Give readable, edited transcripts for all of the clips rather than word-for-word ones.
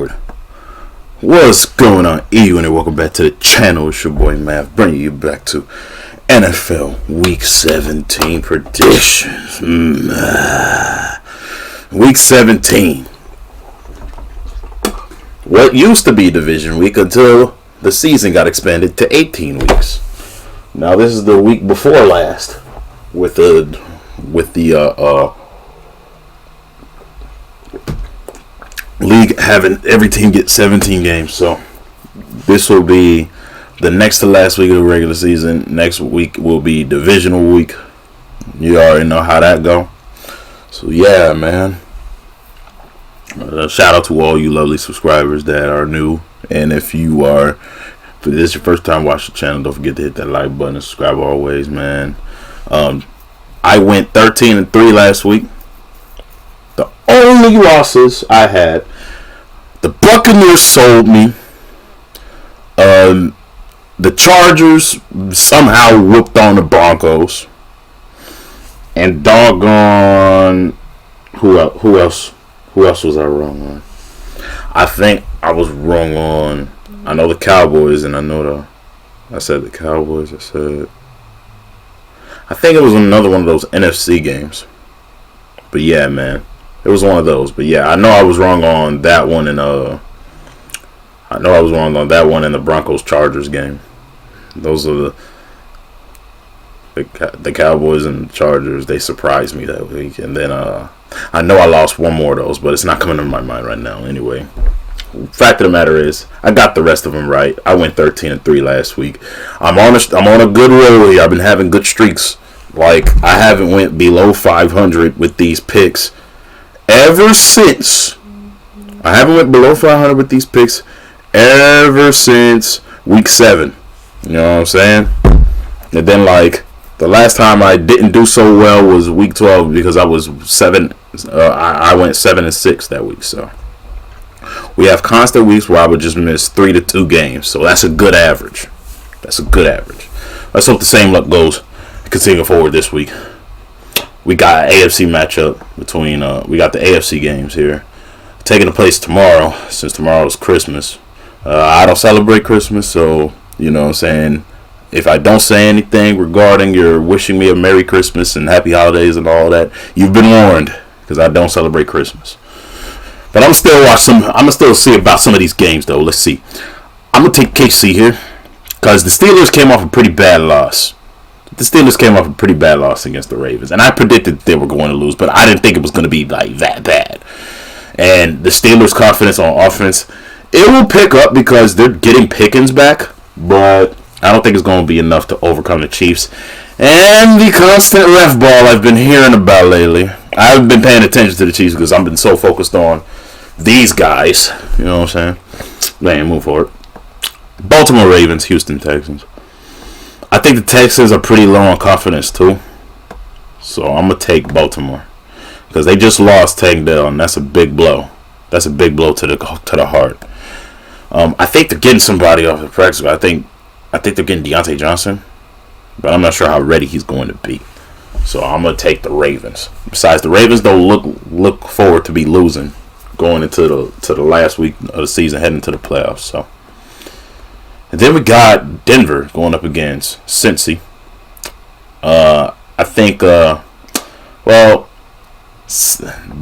forward. What's going on, everyone, and welcome back to the channel. It's your boy Mav, bringing you back to NFL Week 17 predictions. Week 17. What used to be division week until the season got expanded to 18 weeks. Now this is the week before last, with the league having every team get 17 games. So this will be the next to last week of the regular season. Next week will be divisional week. You already know how that go. So yeah, man. Shout out to all you lovely subscribers that are new, and if this is your first time watching the channel, don't forget to hit that like button and subscribe always, man. I went 13-3 last week. The only losses I had, the Buccaneers sold me. The Chargers somehow whooped on the Broncos. And doggone, who else? Who else was I wrong on? I think I was wrong on. I know the Cowboys, and I said the Cowboys. I think it was another one of those NFC games. But yeah, man. It was one of those, but yeah, I know I was wrong on that one, and the Broncos Chargers game. Those are the Cowboys and the Chargers. They surprised me that week, and then I know I lost one more of those, but it's not coming to my mind right now. Anyway, fact of the matter is, I got the rest of them right. I went 13-3 last week. I'm on a good roll here. I've been having good streaks. Like, I haven't went below 500 with these picks ever since. I haven't went below 500 with these picks ever since week 7. You know what I'm saying? And then, like, the last time I didn't do so well was week 12 because I was 7. I went 7-6 that week. So we have constant weeks where I would just miss 3 to 2 games. So that's a good average. Let's hope the same luck goes continue forward this week. We got an AFC matchup between, we got the AFC games here taking place tomorrow, since tomorrow is Christmas. I don't celebrate Christmas, so, you know what I'm saying, if I don't say anything regarding your wishing me a Merry Christmas and Happy Holidays and all that, you've been warned, because I don't celebrate Christmas. But I'm going to still see about some of these games, though. Let's see. I'm going to take KC here, because the Steelers came off a pretty bad loss. Against the Ravens. And I predicted they were going to lose, but I didn't think it was going to be like that bad. And the Steelers' confidence on offense, it will pick up because they're getting Pickens back, but I don't think it's going to be enough to overcome the Chiefs. And the constant ref ball I've been hearing about lately. I haven't been paying attention to the Chiefs because I've been so focused on these guys. You know what I'm saying? Man, move forward. Baltimore Ravens, Houston Texans. I think the Texans are pretty low on confidence too, so I'm gonna take Baltimore because they just lost Tank Dell, and that's a big blow. That's a big blow to the heart. I think they're getting somebody off the practice. I think they're getting Deontay Johnson, but I'm not sure how ready he's going to be. So I'm gonna take the Ravens. Besides, the Ravens don't look forward to be losing going into the last week of the season, heading to the playoffs. So. And then we got Denver going up against Cincy. I think,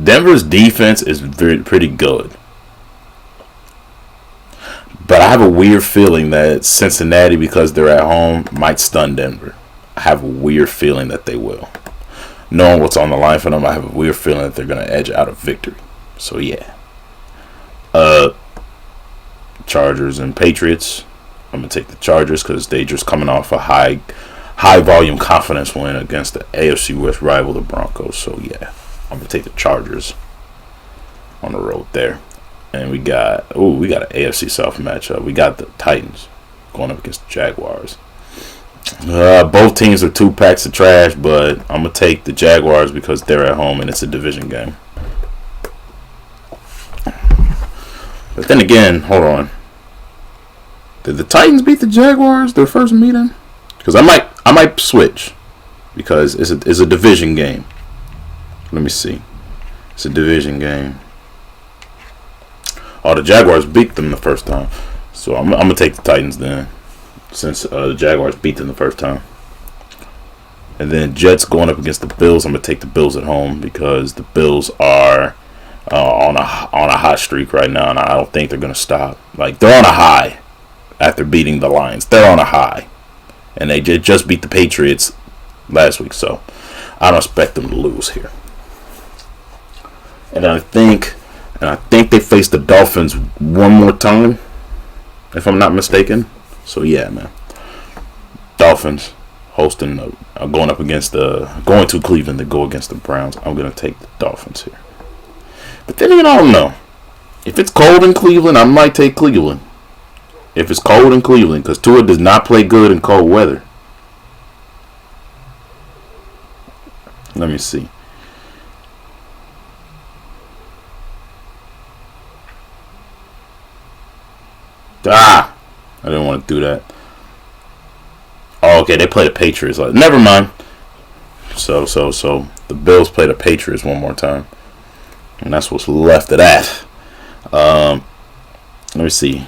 Denver's defense is pretty good. But I have a weird feeling that Cincinnati, because they're at home, might stun Denver. I have a weird feeling that they will. Knowing what's on the line for them, I have a weird feeling that they're going to edge out of victory. So, yeah. Chargers and Patriots. I'm going to take the Chargers because they just coming off a high volume confidence win against the AFC West rival, the Broncos. So, yeah, I'm going to take the Chargers on the road there. And we got an AFC South matchup. We got the Titans going up against the Jaguars. Both teams are 2 packs of trash, but I'm going to take the Jaguars because they're at home and it's a division game. But then again, hold on. Did the Titans beat the Jaguars their first meeting? Because I might switch because it's a division game. Let me see. It's a division game. Oh, the Jaguars beat them the first time. So I'm going to take the Titans then, since the Jaguars beat them the first time. And then Jets going up against the Bills. I'm going to take the Bills at home because the Bills are on a hot streak right now, and I don't think they're going to stop. Like, they're on a high after beating the Lions. They're on a high. And they just beat the Patriots last week, so I don't expect them to lose here. And I think they face the Dolphins one more time, if I'm not mistaken. So yeah, man. Dolphins hosting, going to Cleveland to go against the Browns. I'm gonna take the Dolphins here. But then again, I don't know. If it's cold in Cleveland, I might take Cleveland. If it's cold in Cleveland, because Tua does not play good in cold weather. Let me see. I didn't want to do that. Oh, okay, they play the Patriots. Never mind. So the Bills play the Patriots one more time, and that's what's left of that. Let me see.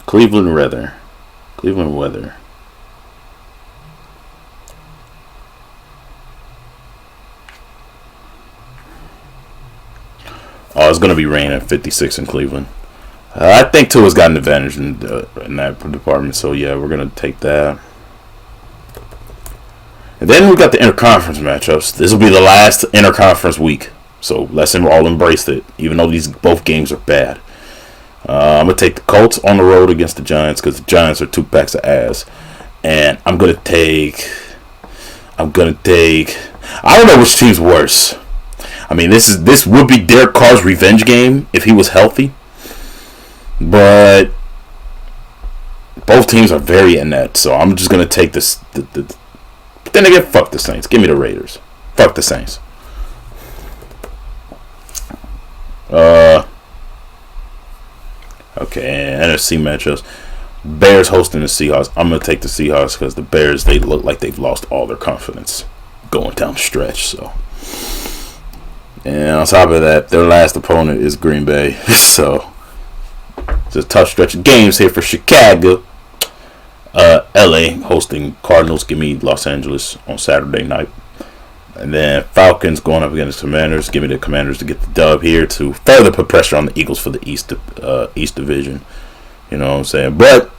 Cleveland weather. Oh, it's gonna be raining 56 in Cleveland. I think Tua's got an advantage in that department, so yeah, we're going to take that. And then we got the interconference matchups. This will be the last interconference week, so let's all embrace it, even though both games are bad. I'm going to take the Colts on the road against the Giants because the Giants are 2 packs of ass. And I'm going to take... I don't know which team's worse. I mean, this would be Derek Carr's revenge game if he was healthy. But both teams are very inept, so I'm just going to take this. But then again, fuck the Saints. Give me the Raiders. Fuck the Saints. Okay, NFC matchups. Bears hosting the Seahawks. I'm going to take the Seahawks because the Bears, they look like they've lost all their confidence going down the stretch. So, and on top of that, their last opponent is Green Bay. So it's a tough stretch of games here for Chicago. LA hosting Cardinals. Give me Los Angeles on Saturday night. And then Falcons going up against the Commanders. Give me the Commanders to get the dub here to further put pressure on the Eagles for the East Division. You know what I'm saying? But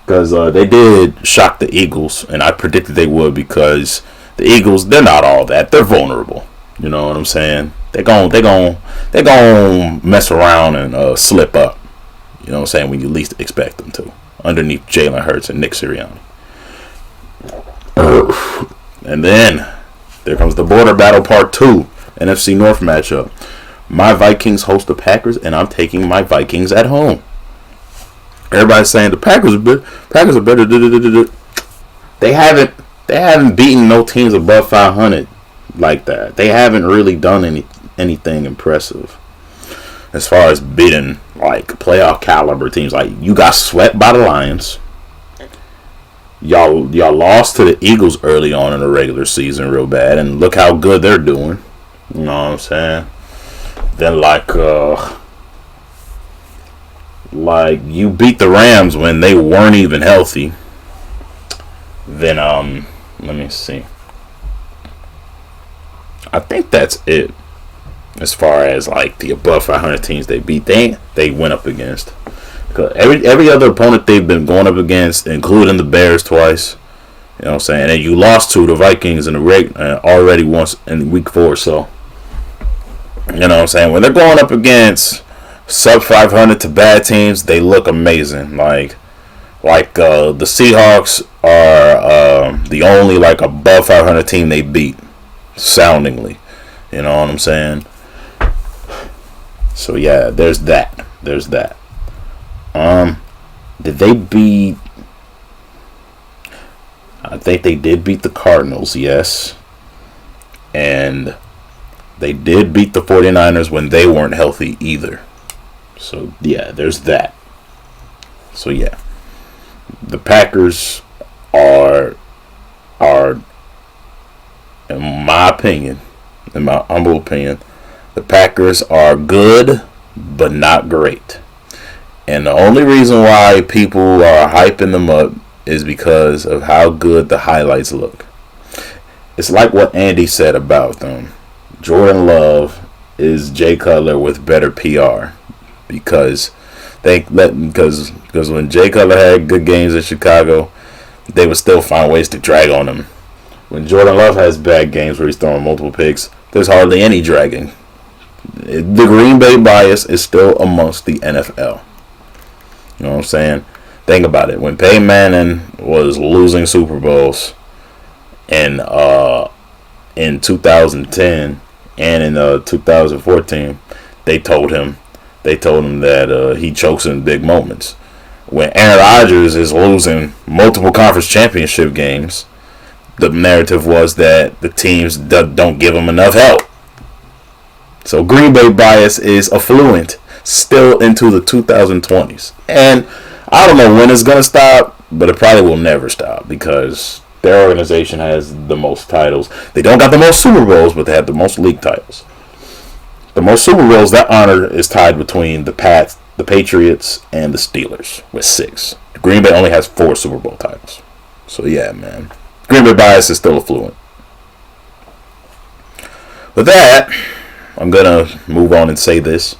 because they did shock the Eagles, and I predicted they would because the Eagles, they're not all that. They're vulnerable. You know what I'm saying? They're gonna mess around and slip up. You know what I'm saying? When you least expect them to. Underneath Jalen Hurts and Nick Sirianni. And then there comes the border battle part 2. NFC North matchup. My Vikings host the Packers, and I'm taking my Vikings at home. Everybody's saying the Packers are better. They haven't beaten no teams above 500 like that. They haven't really done anything impressive as far as beating like playoff caliber teams. Like, you got swept by the Lions. Y'all lost to the Eagles early on in the regular season real bad, and look how good they're doing. You know what I'm saying? Then like you beat the Rams when they weren't even healthy. Then let me see. I think that's it. As far as like the above 500 teams they beat, they went up against. Because every other opponent they've been going up against, including the Bears twice, you know what I'm saying, and you lost to the Vikings in the already once in week 4. So, you know what I'm saying, when they're going up against sub 500 to bad teams, they look amazing. Like the Seahawks are the only like above 500 team they beat, soundingly. You know what I'm saying? So yeah, there's that. Did they beat? I think they did beat the Cardinals, yes. And they did beat the 49ers when they weren't healthy either. So yeah, there's that. So yeah, the Packers are in my opinion, in my humble opinion, the Packers are good, but not great. And the only reason why people are hyping them up is because of how good the highlights look. It's like what Andy said about them. Jordan Love is Jay Cutler with better PR because because when Jay Cutler had good games in Chicago, they would still find ways to drag on him. When Jordan Love has bad games where he's throwing multiple picks, there's hardly any dragging. The Green Bay bias is still amongst the NFL. You know what I'm saying? Think about it. When Peyton Manning was losing Super Bowls in 2010 and in 2014, they told him that he chokes in big moments. When Aaron Rodgers is losing multiple conference championship games, the narrative was that the teams don't give him enough help. So Green Bay bias is affluent still into the 2020s. And I don't know when it's going to stop, but it probably will never stop because their organization has the most titles. They don't got the most Super Bowls, but they have the most league titles. The most Super Bowls, that honor is tied between the Patriots, and the Steelers with 6. Green Bay only has 4 Super Bowl titles. So yeah, man. Green Bay bias is still affluent. With that, I'm going to move on and say this.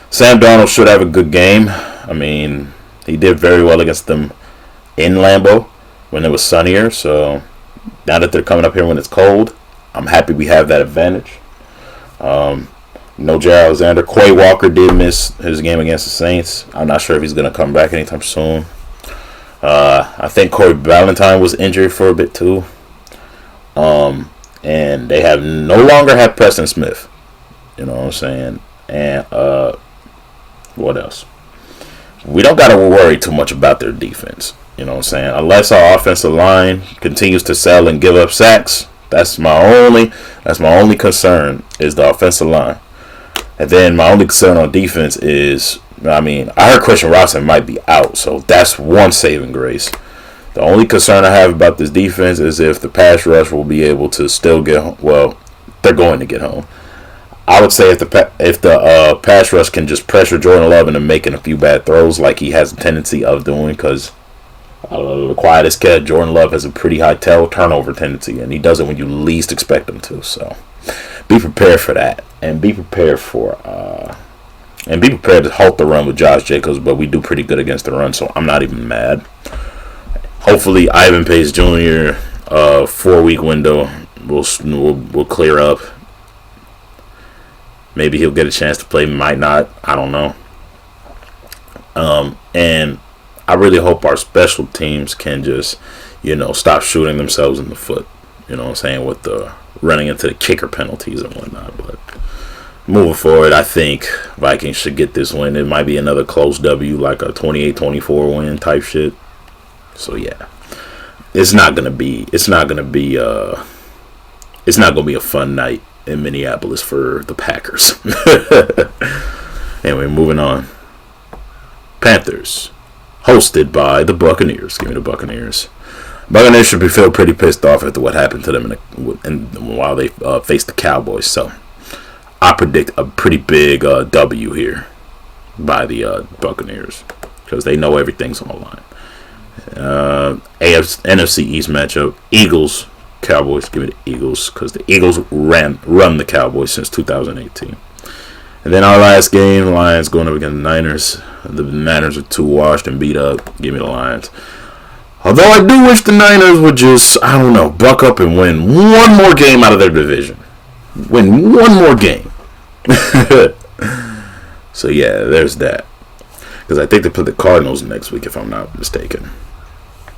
Sam Darnold should have a good game. I mean, he did very well against them in Lambeau when it was sunnier. So now that they're coming up here when it's cold, I'm happy we have that advantage. No Jair Alexander. Quay Walker did miss his game against the Saints. I'm not sure if he's going to come back anytime soon. I think Corey Ballantyne was injured for a bit too. And they have no longer have Preston Smith. You know what I'm saying? And what else? We don't got to worry too much about their defense. You know what I'm saying? Unless our offensive line continues to sell and give up sacks, that's my only concern is the offensive line. And then my only concern on defense is, I heard Christian Watson might be out, so that's one saving grace. The only concern I have about this defense is if the pass rush will be able to still get home. Well, they're going to get home. I would say if the pass rush can just pressure Jordan Love into making a few bad throws like he has a tendency of doing, because the quietest cat, Jordan Love has a pretty high turnover tendency, and he does it when you least expect him to. So be prepared for that, and be prepared to halt the run with Josh Jacobs. But we do pretty good against the run, so I'm not even mad. Hopefully, Ivan Pace Jr. 4-week window will clear up. Maybe he'll get a chance to play, might not. I don't know. And I really hope our special teams can just, stop shooting themselves in the foot. You know what I'm saying? With the running into the kicker penalties and whatnot. But moving forward, I think Vikings should get this win. It might be another close W, like a 28-24 win type shit. So yeah, it's not gonna be a fun night in Minneapolis for the Packers. Anyway, moving on. Panthers, hosted by the Buccaneers. Give me the Buccaneers. Buccaneers should be feel pretty pissed off after what happened to them while they faced the Cowboys. So I predict a pretty big W here by the Buccaneers because they know everything's on the line. NFC East matchup: Eagles, Cowboys. Give me the Eagles because the Eagles run the Cowboys since 2018. And then our last game, the Lions going up against the Niners. The Niners are too washed and beat up. Give me the Lions. Although I do wish the Niners would just, buck up and win one more game out of their division. Win one more game. So yeah, there's that. Because I think they play the Cardinals next week, if I'm not mistaken.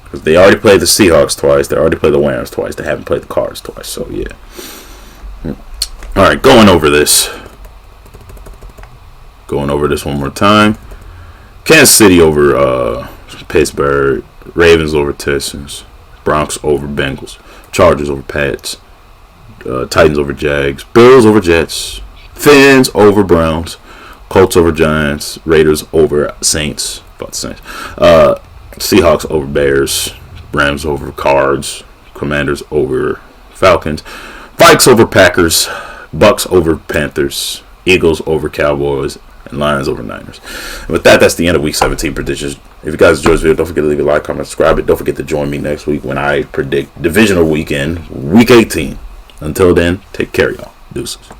Because they already played the Seahawks twice. They already played the Rams twice. They haven't played the Cards twice. So yeah. All right, going over this one more time. Kansas City over Pittsburgh. Ravens over Texans. Bronx over Bengals. Chargers over Pats. Titans over Jags. Bills over Jets. Fins over Browns. Colts over Giants. Raiders over Saints. Seahawks over Bears. Rams over Cards. Commanders over Falcons. Vikes over Packers. Bucks over Panthers. Eagles over Cowboys. and Lions over Niners. And with that, that's the end of Week 17 predictions. If you guys enjoyed this video, don't forget to leave a like, comment, subscribe. Don't forget to join me next week when I predict divisional weekend, Week 18. Until then, take care, y'all. Deuces.